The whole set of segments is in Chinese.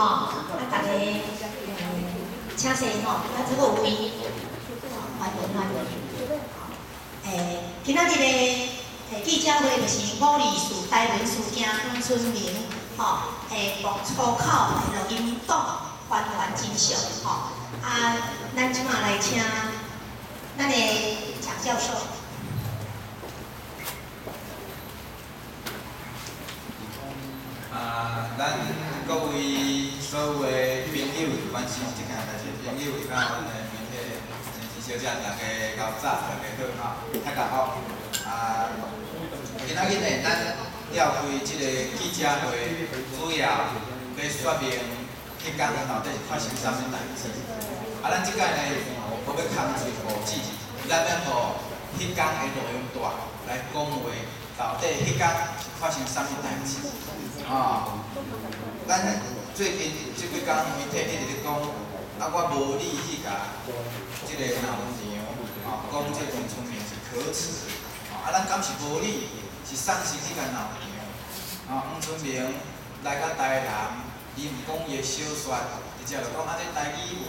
大家请坐吼，这个有位，欢迎欢迎。今仔日的记者会就是武力士台湾事件黄春明目出口录音档还原真相咱即马来请咱的蒋教授。咱各位所有的朋友，关心即件代志的朋友，甲阮的媒体先生小姐，大家较早，大家好大家好。今仔日呢，咱了开即个记者会，主要要说明迄天到底是发生啥物代志。咱即届呢，无要空嘴无止，咱要互迄天的录音带来讲话，到底迄天是发生啥物代志。咱最近即几工媒体一直咧讲，我无理去甲即个闹场，讲即个黄春明是可耻，咱敢是无理，是丧失去甲闹场。黄春明来到台南，伊毋讲伊的小说，直接就讲安尼台语文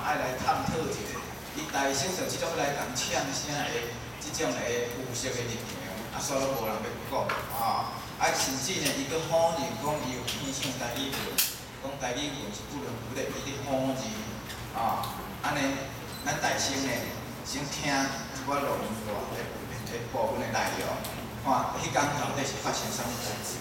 爱来探讨一下，伊台式就即种来共呛声的即种的腐蚀的力量，所以拢无人要讲甚至呢，伊阁否认讲伊有偏向台语文，讲台语文是不伦不类，伊咧否认安尼，咱大声呢，先听一寡录音带的部分的内容，看迄天到底是发生啥物代志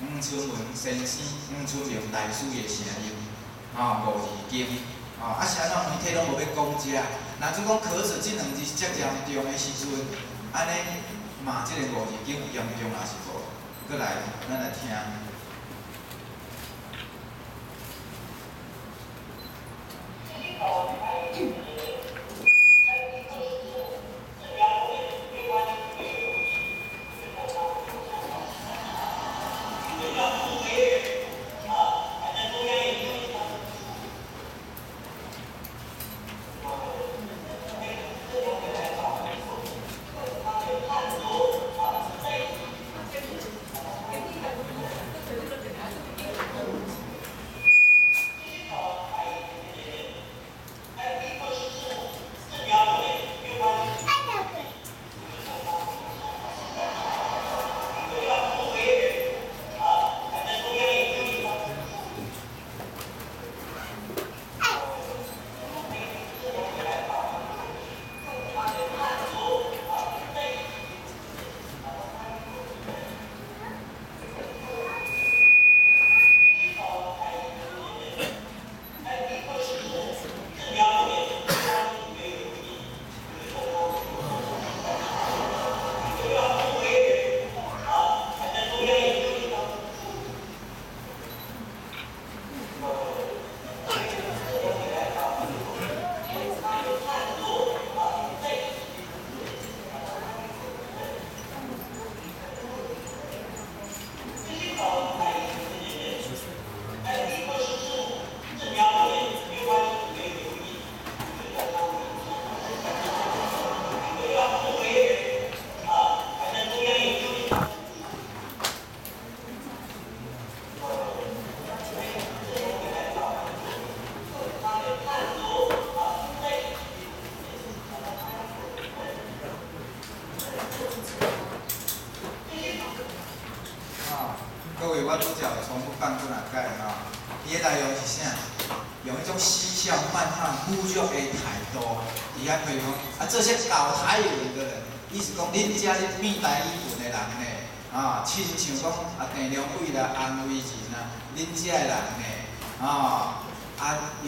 黄春文先生、黄春明大师的声音，5字经，是安怎媒体拢无要讲遮？若做讲可耻即两字遮严重的时阵，安尼骂即个5字经有严重还是无？过来，咱来听。各位，我拄则重复讲几下解伊的内容是啥？用一种嬉笑漫漫、侮辱的态度，伊遐批评这些搞台语的人，意思讲恁遮咧变台语文的人呢，亲像讲郑良伟啦、安慰人啦，恁遮的人呢，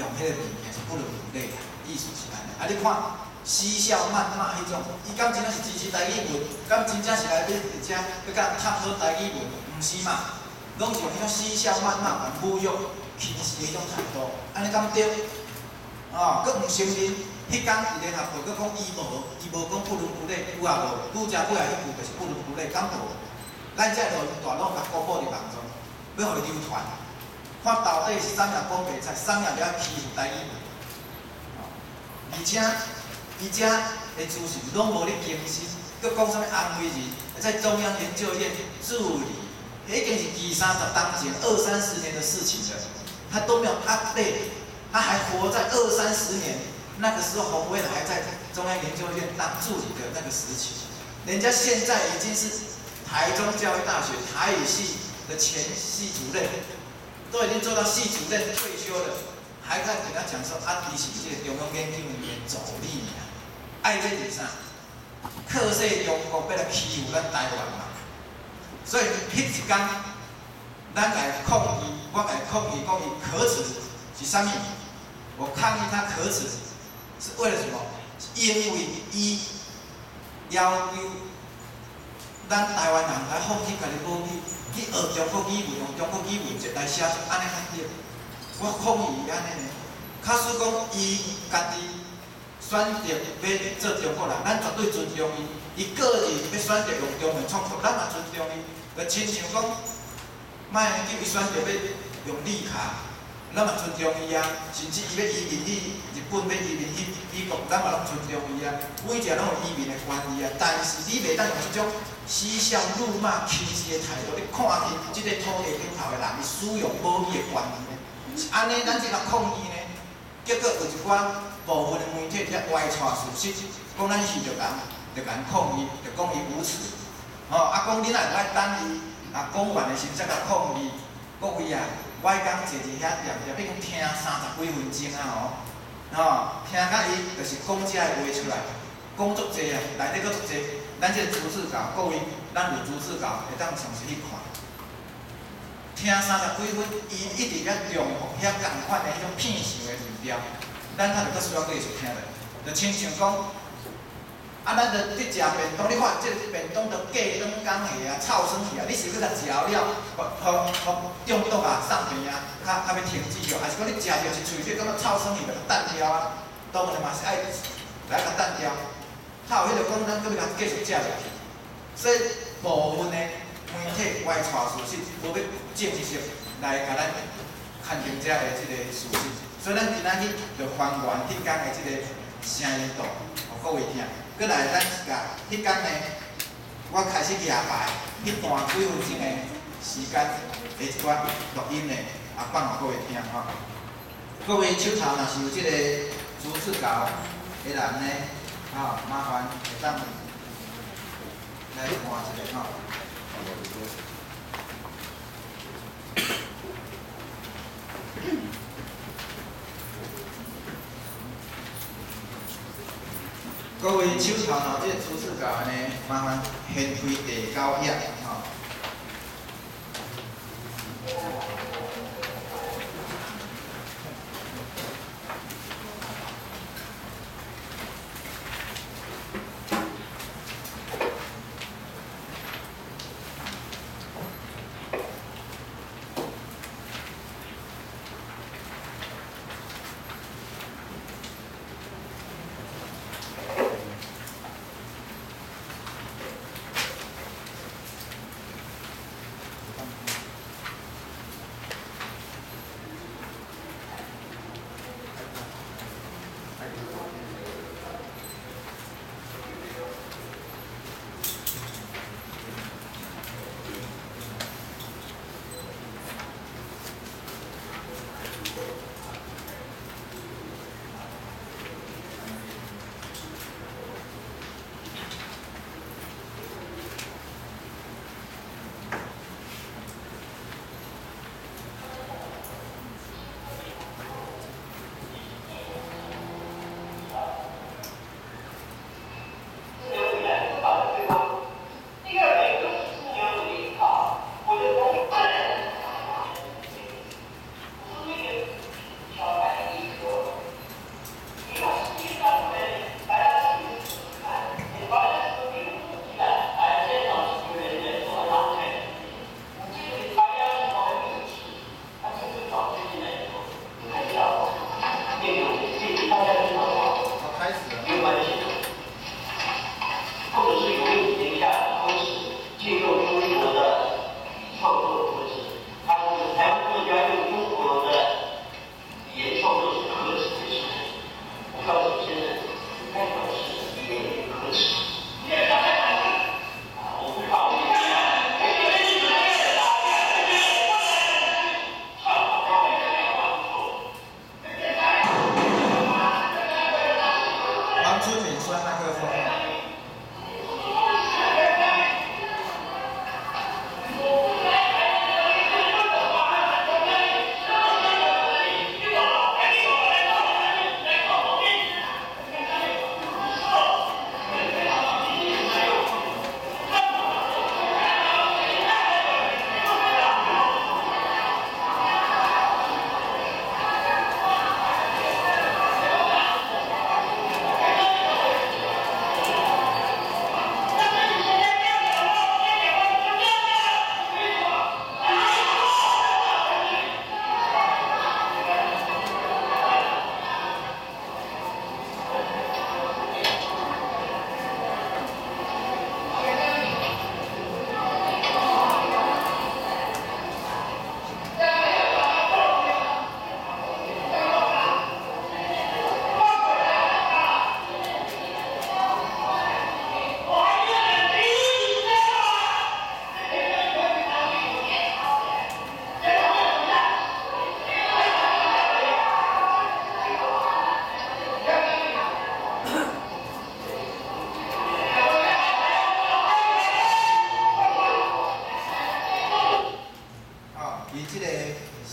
用迄个物件是不伦不类的，意思是安尼。你看嬉笑漫漫迄种，伊敢真正是支持台语文，敢真正是来要遮要甲探讨台语文，毋是嘛？拢是用迄种嬉笑漫漫、侮辱、歧视的迄种态度，安尼敢对？佫毋承认迄天伫联合会佫讲伊无讲不伦不类，有啊无？拄则尾啊迄句就是不伦不类，敢无？咱遮路大路甲公布伫网中，要互伊流传，看到底是啥物讲袂出，啥物了欺负台语。而且伊遮的资讯拢无咧更新，佫讲啥物安慰人，在中央研究院助理，已经是20-30当前20-30年的事情了，他都没有 update， 他还活在20-30年，那个时候洪威还在中央研究院当助理的那个时期，人家现在已经是台中教育大学台语系的前系主任，都已经做到系主任退休了。还在跟他讲说，啊，伊是这个中央研究院的助理啊，爱这是啥？刻色中国要来欺负咱台湾嘛。所以迄一天，咱来抗议，我来抗议讲伊可耻是啥物？我抗议他可耻是为了什么？因为伊要求咱台湾人来放弃家己母语，去学中国语文，用中国语文来写出安尼较对。我抗议安尼呢，假使讲伊家己选择要做中国人，咱绝对尊重伊。伊个人要选择用中文创作，咱嘛尊重伊。就亲像讲，莫叫伊选择要用理卡，咱嘛尊重伊啊。甚至伊要移民去日本，要移民去美国，咱嘛拢尊重伊啊。每一个拢有移民的权利啊。但是你袂当用即种嬉笑怒骂、轻视的态度，你看见即个土地顶头的人，伊使用母语的权利。安尼，咱即个抗议呢，结果有一寡部分的媒体遐歪传事实，讲咱是着共抗议，着讲伊无耻。讲你若会当伊讲完的时阵才甲抗议，各位啊，我迄天坐伫遐念，已经听30几分钟啊听甲伊就是讲遮个话出来，讲足济啊，内底佫足济，咱即个逐字稿，各位，咱有逐字稿会当详细去看。听30几分，伊一直在重复遐共款的迄种片想的论调，咱还着佫需要继续听落。就亲像讲，咱着伫食便当，你看即个便当着过软工去啊，臭酸去啊，你是要甲食了，互中毒啊、送病啊，较要停止哦，还是讲你食着一喙你感觉臭酸去，着单掉啊，当然嘛是爱来甲单掉，较有迄个讲咱搁要甲继续食落去，所以部分的媒体歪传事实，无要证实来甲咱肯定遮的即个事实，所以咱今仔日就还原迄天的即个声音档，互各位听。搁来咱甲迄天呢，我开始举牌，迄段几分钟的时间的一段录音呢，放互各位听吼。各位手头若是有即个逐字稿的人呢，麻烦会当来看一下吼。各位手头若即个逐字稿呢，麻烦掀开第9页吼。王春敏摔麦克风。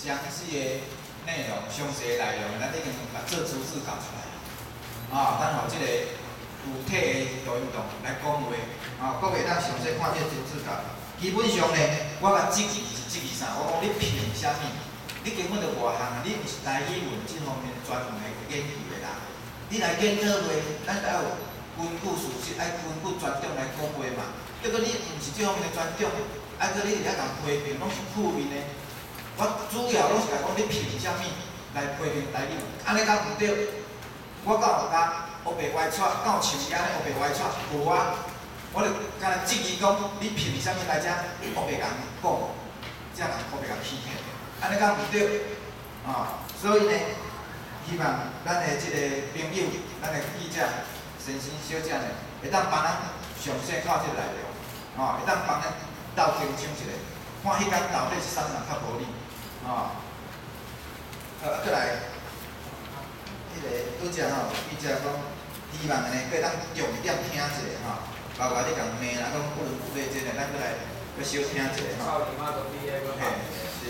详细的内容、详细的内容，咱已经把做逐字搞出来。等候即个具体的录音档来讲话。各位当详细看这逐字稿。基本上呢，我甲质疑是质疑啥？我讲你凭啥物？你根本就外行，你毋是台语文这方面专门来研究的人。你来检讨话，咱就要有根据事实，爱根据专长来讲话嘛。结果你毋是这方面的专长，搁你伫遐共批评，拢是负面的。我主要拢是来讲你凭啥物来批评台语？安尼敢毋对？我敢有甲黑白歪扯，敢有像伊安尼黑白歪扯？无啊！我就敢若质疑讲，你凭啥物来遮黑白共讲，遮人黑白共批评？安尼敢毋对？所以呢，希望咱的即个朋友，咱的记者、先生小姐呢，会当帮咱详细看即个内容，会当帮咱斗清楚一下，看迄间到底是啥人较无理。再来，迄个拄则记者讲，希望呢，搁当重点听一下包括你共骂啦，讲不伦不类这个，咱搁来搁小听一下嘿，是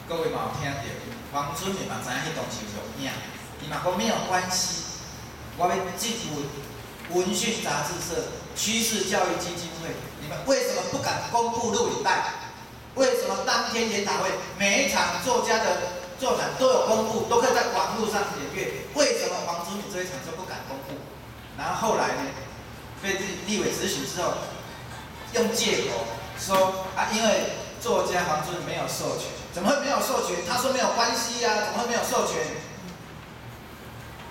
各位嘛有听到，王春明嘛知影迄当时有录影，伊嘛讲没有关系。我要质问文讯杂志社、趋势教育基金会，你们为什么不敢公布录影带？为什么当天研讨会每一场作家的座谈都有公布，都可以在网络上点阅？为什么王春明这一场就不敢公布？然后后来呢，被立委咨询之后，用借口说因为作家黄春明没有授权。怎么会没有授权？他说没有关系呀，怎么会没有授权？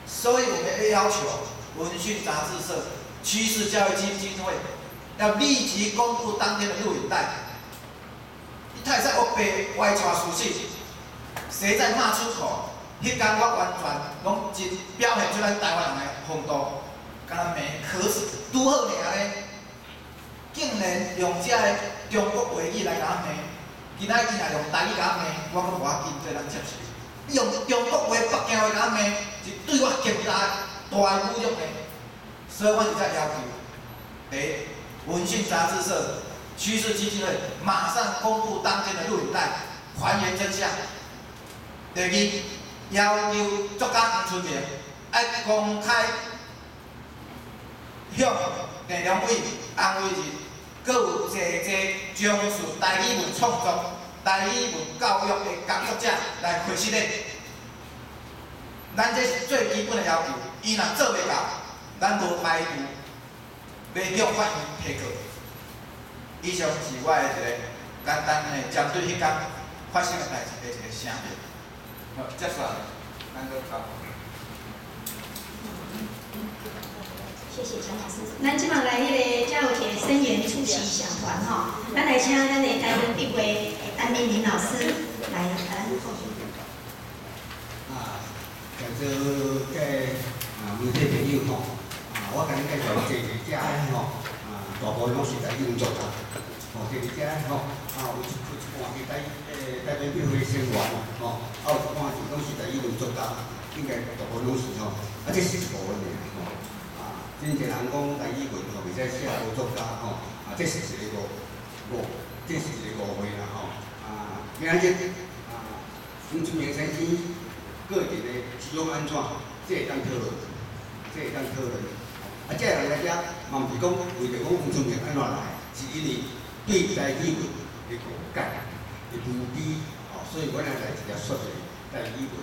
所以我们要要求文讯杂志社、趋势教育基金会要立即公布当天的录影带。他也在我被歪传事实，谁在骂出口？迄天我完全拢真表现出咱台湾人的风度，敢若骂可耻，拄好尔咧，竟然用遮个中国话语来甲我骂。今仔伊若用台语甲我骂，我阁无要紧做人接受。你用中国话、北京话甲我骂，是对我极大侮辱的。所以我就在要求，第一，文讯杂志社、趋势基金会马上公布当天的录影带，还原真相。第二，要求作家黄春明要公开向地两委安慰日，阁有济从事台语文创作、台语文教育的工作者来回信的。咱这是最基本的要求，伊若做袂到，咱无排除要向法院提告。以上是我的一个简单的针对迄天发生的代志的一个声明。好，接下来咱搁讲。谢谢蒋老师。咱即马来迄个才有一个声援出席社团吼，咱来请咱的台湾笔会单明林老师来甲咱讲。在座个媒体朋友吼，我甲恁介绍这个遮吼，大部分拢是台语文作家，吼，这个遮吼，有一半是台湾笔会成员，吼，有一半是拢是台语文作家，应该大部分拢是吼，这是一部分的吼，真侪人讲台语文吼，袂使写无作家吼，这是一个这是一个误会啦吼，今日黄春明先生个人的使用安怎，这会当讨论，这会当讨论。这人来遮，嘛毋是讲为着讲黄春明安怎来，是因为对台语文的误解、的无知，所以我来直接说一个台语文。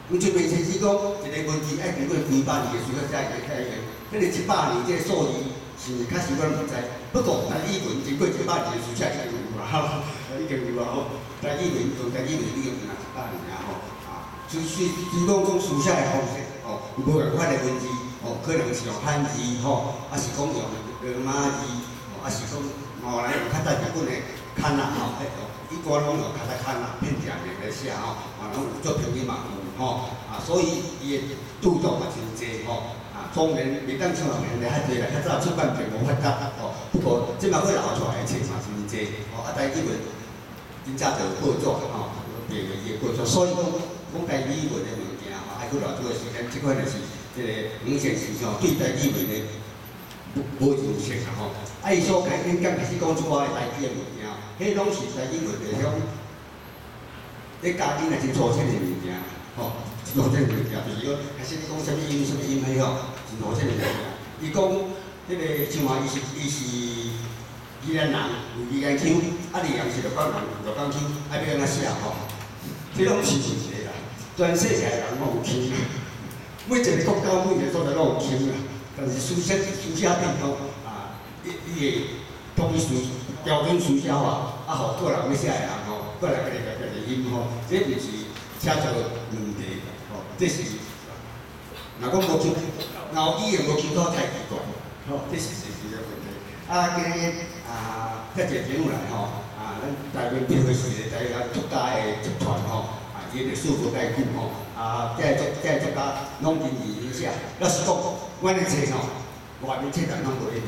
黄春明先生讲，一个文字爱经过200年的时候才会开源，迄个100年这个数字是确实我毋知。不过台语文经过100年的时候才有啦，已经有啦吼。台语文用台语文已经有100年啦吼。就讲书写的方式，无共款的文字，可能是用汉字，是讲用罗马字，是讲有人用较早日本的砍啊，一般拢用较早砍啊，片条的来写拢有作品嘛有，所以伊的著作嘛真济，当然袂当像人哋遐济啦，较早出版品无发达，不过即马佫留出来的册嘛真济，台语文真早就报作，别个伊报作，所以讲。讲台语文的物件爱去偌久的时间，即款就是即个黄先生对台语文的无认识啦吼。伊所开始刚开始讲出来的台语的物件，迄拢是台语文的种，咧家己也真粗浅的物件，粗浅的物件，就是讲开始你讲啥物音啥物音迄真粗浅的物件。伊讲迄个像话，伊是宜兰人，有宜兰腔，宜兰是鹿港腔，要安怎写吼？这拢是问题啦。全世界人拢有腔，每一个国家每一个所在拢有腔啦。但是书写变通伊会统一标准书写法，互个人要写的人过来家己音这就是写作问题这是若讲无腔，后语言无腔口太奇怪，这是个问题。今日遮侪朋友来咱台湾笔会是一个台湾作家的集团伊历史无介久这作家拢真认写。要是讲，阮的册外面册人拢无咧卖，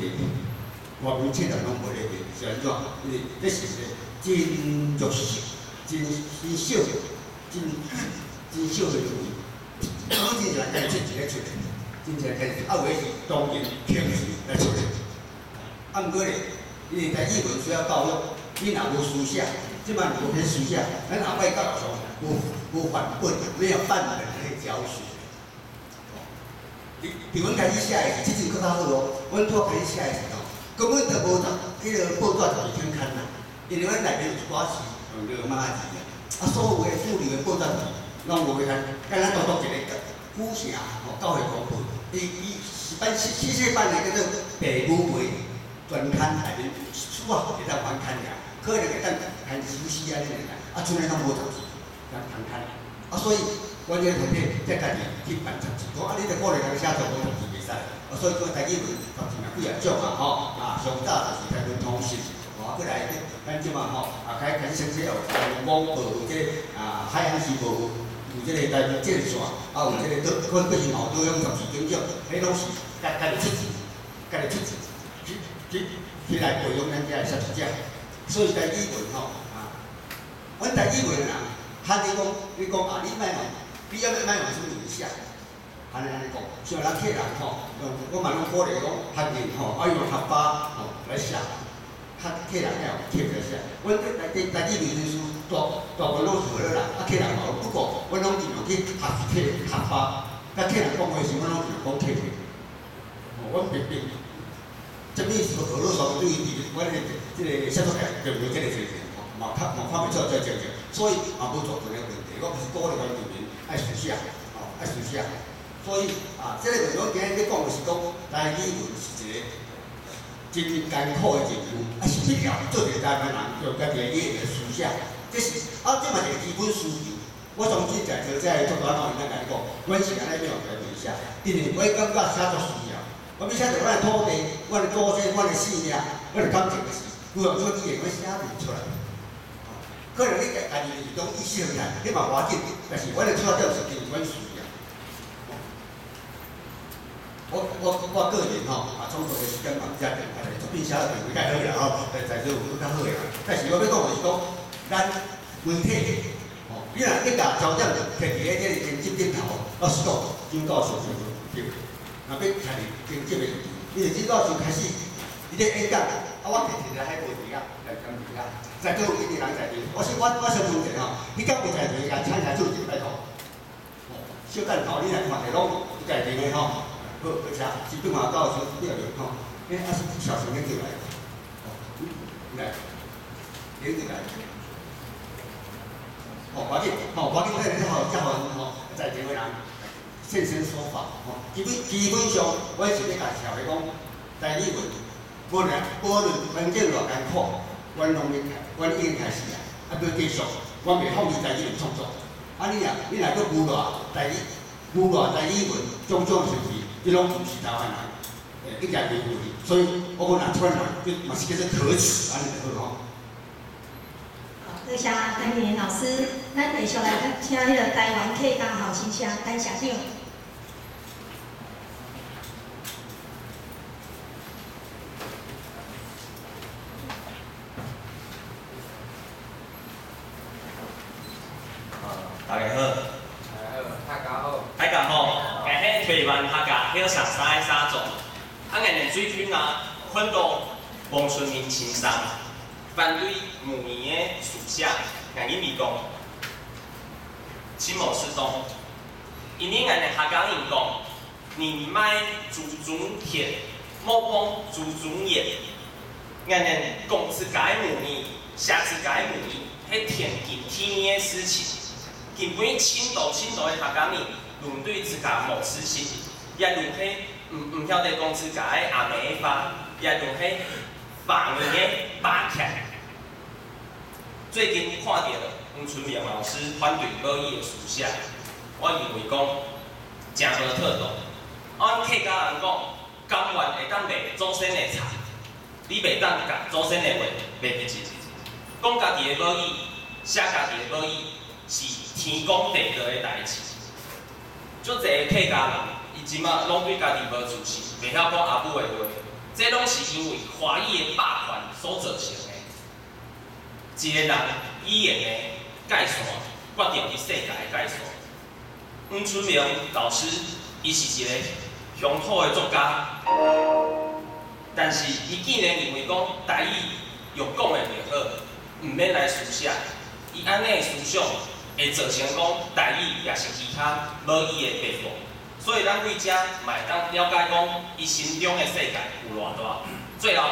外面册人拢无咧卖，是安怎？因为这是一个真弱势、真小、真小的问题。真正来出一个出来，真正来有诶是当然倾势来出来。毋过咧，因为台语文需要教育，你若无书写，即摆无篇书写，咱后摆教上。无范本，没有范本可以教学。伫阮开始写的时，之前搁较好阮拄开始写的时候，根本就无迄个报纸就是听看啦，因为阮内面有一寡是用罗马字所有的主流的报纸拢无看，敢若独一个府城教育公布，伊四岁版的叫做白母会专刊内面书会当翻刊尔，可能会当看书史安尼尔，剩下拢无读书。谈谈所以阮这个同体才家己去办杂志，讲你着鼓励人写作无读书袂使，所以讲台语文杂志嘛几啊种上早就是台湾通讯，吼，过来咱即嘛吼，开始升级有网报有即海洋时报有即个台北建线，有即个可是嘛有多用14点钟，迄拢是家己出钱，去来培养咱遮个设计者。所以台语文吼阮台语文人，喊你讲，你讲你莫用，你要莫用什么影响？安尼讲，像咱客人吼，我嘛拢鼓励讲，学人吼要用学霸来写，客人要贴着写。阮台语文书大部分拢是好人，客人嘛不过，阮拢尽量去学霸，客人讲话时，阮拢尽量讲贴着。阮别别。这边是俄罗斯对于我哋即个写作界对唔对？即个事情，嘛看袂出再正，所以嘛无造成个问题。我不是鼓励咱人民爱书写，爱书写。所以即个文章今日你讲的是讲台语文是一个真艰苦的任务，是必要做一个台湾人用家己的语言书写。这是这嘛是基本需求。我从之前就在做短脑，应该甲你讲，阮是安尼要用台语写，因为我感觉写作需要。我要写着阮的土地、阮的祖先、阮的性命、阮的感情的事，如果做语言，我写唔出来。可能你家己是讲意识形态，你嘛要紧，但是阮的出发点是因为阮需要。我个人创作的时间嘛比较长，作品写得袂介好啦在座有较好个啦。但是我要讲的是讲，咱媒体你若甲焦点摕伫咧即个经济顶头，老实讲，真够小心对。若要开始经济的，你就知道就开始，你咧演讲，我摕来海无地啊，来讲地啊，在座有一个人在地，我先问者吼，你敢袂在地甲请来做一摆头？小等头你来看下拢在地的吼，好，而且基本上到时了了吼，是小心点进来，来，点进来。要紧，要紧，这个好在地的人。现身说法，基本上，我是咧甲社会讲，台语文，无论环境偌艰苦，阮已经开始啊，要继续，我袂放弃台语文创作。你若搁侮辱台语文，种种事情，你拢毋是台湾人，一点袂有理。所以我讲，台湾人，嘛是叫做可耻，安尼就好吼。多谢陈明老师，咱继续来请迄个台湾客家好声声陈社长。大家好，大家好，今日台湾客家晓上三个三种，今日最近很多农村民情上反对母语的书写，硬因咪讲，亲某失踪，因为俺哋客家人讲，你卖祖宗田，莫帮祖宗言，俺哋讲自家母语，写自家母语，係天经地义的事情。根本青岛的客家人论对自家无事情，也论起唔晓得讲自家的阿妹话，也论起法语的霸气。最近看到黄春明老师反对母语的书写，我认为讲真无妥当。按客家人讲，甘愿会当卖祖先的菜，你袂当甲祖先的话卖一字。讲家己的母语，写家己的母语是天公地道的代志。足侪客家人，伊即马拢对家己无自信，袂晓讲阿母的话，这拢是因为华语的霸权所造成的。一个人语言的界线，决定伊世界的界线。黄春明老师，伊是一个乡土的作家，但是伊竟然认为讲台语用讲的袂好，毋免来书写。伊安尼的思想会造成讲台语也是其他母语的白话。所以咱为遮嘛会当了解讲伊心中的世界有偌大。最后，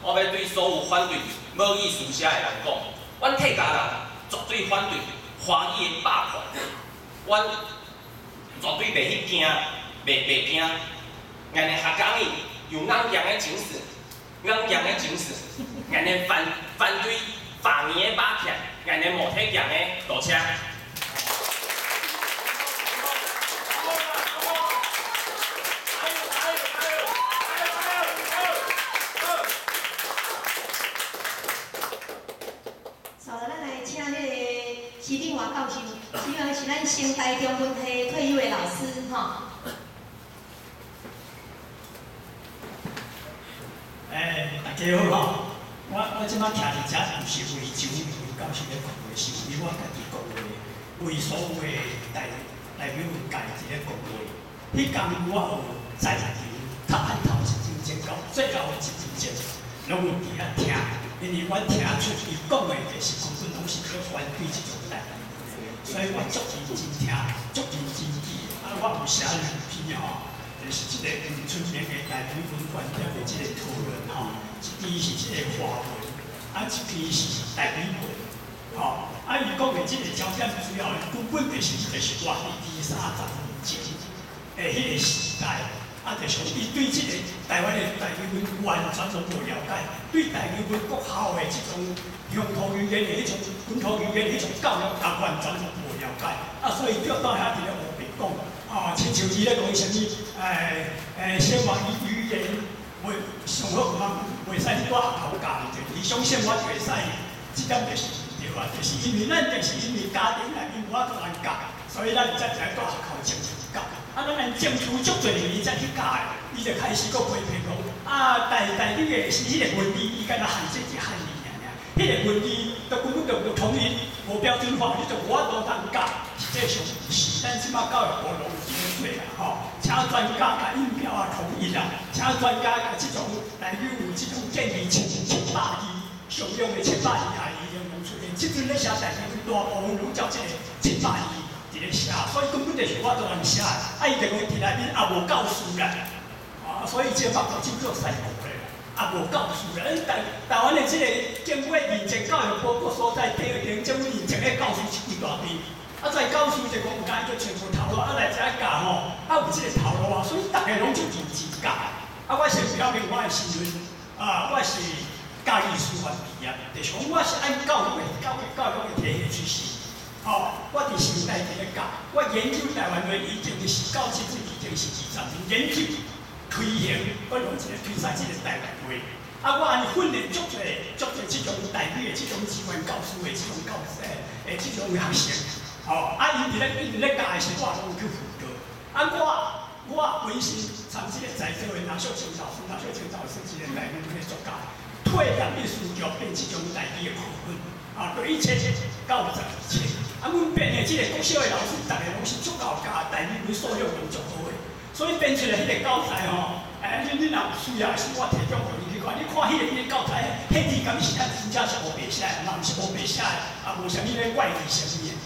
我要对所有反对母语书写的人讲，阮客家人绝对反对华语的霸权，阮绝对袂去惊，袂惊。咱的客家人有昂扬的精神，咱的反对法语的霸权，咱的无体强的道车。请迄个徐定华教授，徐定华是咱成大中文系退休的老师吼。大家好吼，我即摆徛伫遮就是为周瑜教授咧讲话，是为我家己讲话，为所有的代表文界一个讲话。迄天我有在场头案头一真正到最后一真正，拢有伫遐听，因为我听出伊讲的就是根本拢是去反对即种代志，所以我足认真听，足认真记。我有写两篇吼。就是即个春天的代表文观点的即个讨论吼，一篇是即个华文，一篇是代表文，吼，伊讲的即个焦点主要根本就是我伫30年前的迄个时代，就是伊对即个台湾的代表文完全都无了解，对代表文国校的即种乡土语言的迄种本土语言的迄种教育，完全都无了解，所以就到遐伫咧胡白讲。亲像伊咧讲啥物，生活语言袂上好袂使去带学校教的，理想生活袂使，即点就是对啊，就是因为咱就是因为家庭内面无法度通教，所以咱才来带学校争取教。咱争取足侪年才去教的，伊就开始佫批评讲，但你个是迄个文字，伊敢若限制一限字尔，迄个文字都根本就无统一，无标准化，你就无法度通教。这上是咱即摆教育部拢有一个做啦，吼，请专家甲印表统一啦，请专家甲即种内面有即种建议700字上用的700字啊，已经拢出现。即阵咧写代表大部分拢照即个700字伫咧写，所以根本就是我都能写，伊就讲伫内面也无教书啦，所以即个目前真做使无咧，也无教书啦。台湾的即个经过认证教育部各所在第二点政府认证的教书是几大笔。在教书就讲有间叫全部头路，来遮教吼，有即个头路所以大家拢就认真教。我先表明我的身份，我是教育师范毕业，就是讲我是按教育的体系去学。我伫成大伫咧教，我研究台湾的已经是到即阵已经是20年，研究推行，我用一个推赛即个台湾话。我安尼训练足侪即种代表的即种机关教师的即种教师即种学生。伊伫咧教的时候，我拢有去辅导。我本身参即个在座的小青老师一个内面咧作家，退入秘书局变即种代表的课本，对1790以前，阮编的即个国小的老师，逐个拢是足够教代表文素养拢足好的，所以编出来迄个教材吼，你若有需要时，我提供互你去看。你看迄个教材，迄字敢是真正是乌白写的，嘛毋是乌白写的，无啥物咧怪异啥物的。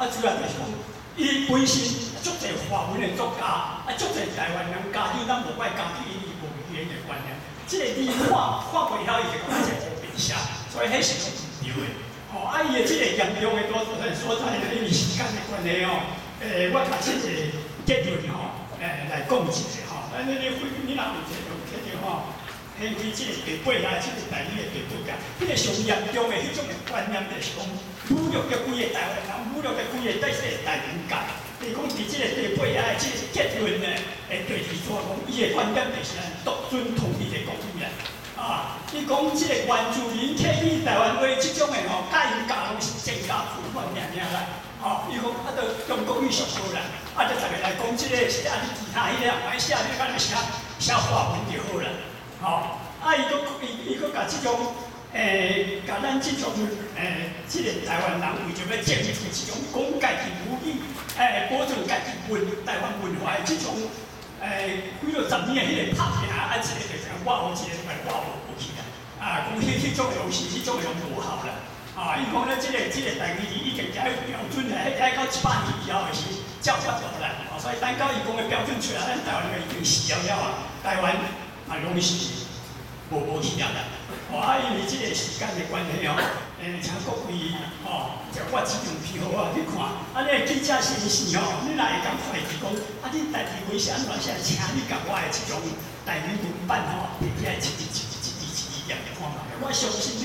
主要就是讲，伊本身足侪华文的作家，足侪台湾人家长，咱无怪家长因为无语言的观念，即个字看袂晓，伊就讲即个乌白写，所以迄是拢唔对的。伊的即个严重的所在呢，因为时间的关系我甲即个结论来讲一下你若有这种这个偏离即个地位啊，即个代理的地位啊，迄个上严重的迄种观念就是讲，侮辱着规个台湾人，侮辱着规个台湾界。就是讲，伫即个地位啊，即个结论呢，第二组讲，伊的观点就是独尊统一的国语啦。伊讲即个原住民客语台湾话即种的甲因教拢是正教父观念啦。伊讲就用国语上好啦，就逐个来讲即个是你其他迄个歹写，你敢若写华文就好啦。伊甲即种甲咱即种即个台湾人为着要建立即种讲家己母语，保存家己台湾文化的即种几落10年的迄个拍拼，即个就是我有一个我无去啦。讲迄种东西，迄种用无效啦。伊讲咧，即个代语字已经改标准啦，迄到100年以后的是照法度啦。所以等到伊讲的标准出来，咱台湾人已经死了台湾拢是。无去了啦，因为即个时间的关系请各位就我即种批号去看，你记者先生你若会讲会记讲，你代志为是安怎写？请你甲我的即种代理文版摕起来一字一字念看嘛。我相信